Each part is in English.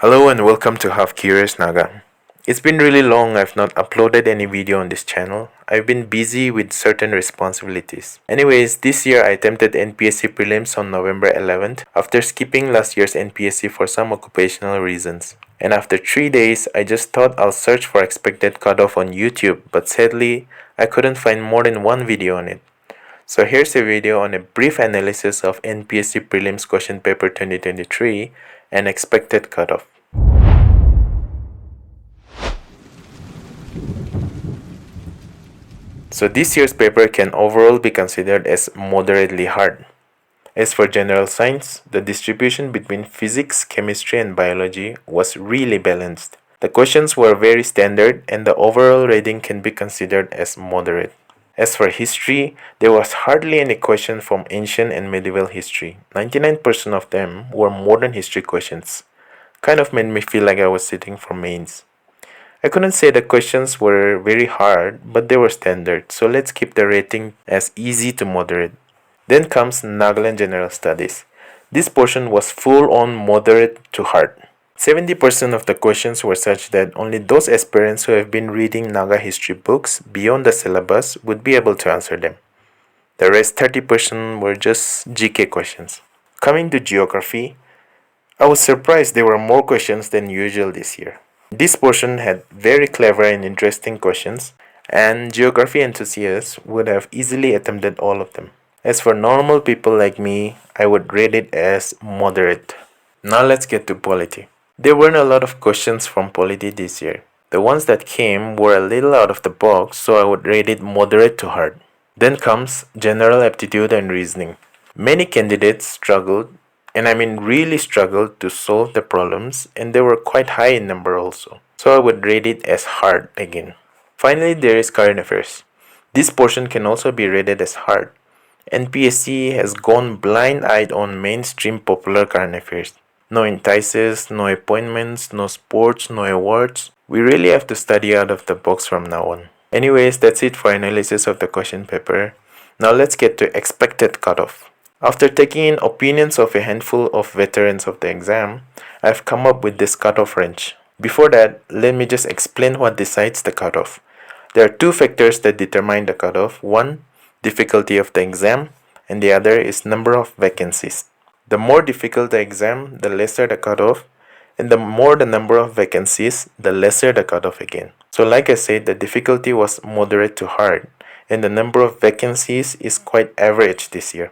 Hello and welcome to Half Curious Naga. It's been really long I've not uploaded any video on this channel. I've been busy with certain responsibilities. Anyways, this year I attempted NPSC prelims on November 11th after skipping last year's NPSC for some occupational reasons. And after 3 days, I just thought I'll search for expected cutoff on YouTube, but sadly, I couldn't find more than one video on it. So here's a video on a brief analysis of NPSC Prelims Question Paper 2023 and expected cutoff. So this year's paper can overall be considered as moderately hard. As for general science, the distribution between physics, chemistry and biology was really balanced. The questions were very standard and the overall rating can be considered as moderate. As for history, there was hardly any question from ancient and medieval history. 99% of them were modern history questions. Kind of made me feel like I was sitting for mains. I couldn't say the questions were very hard, but they were standard, so let's keep the rating as easy to moderate. Then comes Nagaland General Studies. This portion was full on moderate to hard. 70% of the questions were such that only those aspirants who have been reading Naga history books beyond the syllabus would be able to answer them. The rest 30% were just GK questions. Coming to geography, I was surprised there were more questions than usual this year. This portion had very clever and interesting questions, and geography enthusiasts would have easily attempted all of them. As for normal people like me, I would rate it as moderate. Now let's get to polity. There weren't a lot of questions from polity this year. The ones that came were a little out of the box, so I would rate it moderate to hard. Then comes general aptitude and reasoning. Many candidates struggled, and I mean really struggled to solve the problems, and they were quite high in number also. So I would rate it as hard again. Finally, there is current affairs. This portion can also be rated as hard. NPSC has gone blind-eyed on mainstream popular current affairs. No entices, no appointments, no sports, no awards. We really have to study out of the box from now on. Anyways, that's it for analysis of the question paper. Now let's get to expected cutoff. After taking in opinions of a handful of veterans of the exam, I've come up with this cutoff range. Before that, let me just explain what decides the cutoff. There are two factors that determine the cutoff. One, difficulty of the exam, and the other is number of vacancies. The more difficult the exam, the lesser the cutoff, and the more the number of vacancies, the lesser the cutoff again. So like I said, the difficulty was moderate to hard, and the number of vacancies is quite average this year.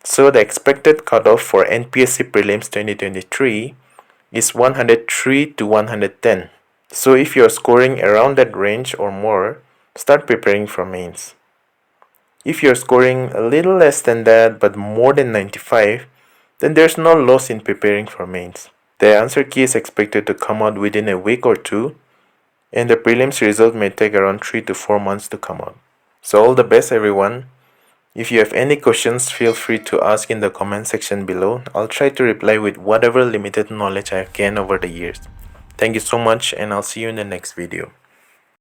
So the expected cutoff for NPSC Prelims 2023 is 103 to 110. So if you're scoring around that range or more, start preparing for mains. If you're scoring a little less than that but more than 95, then there's no loss in preparing for mains. The answer key is expected to come out within a week or two, and the prelims result may take around 3 to 4 months to come out. So all the best everyone. If you have any questions, feel free to ask in the comment section below. I'll try to reply with whatever limited knowledge I have gained over the years. Thank you so much and I'll see you in the next video.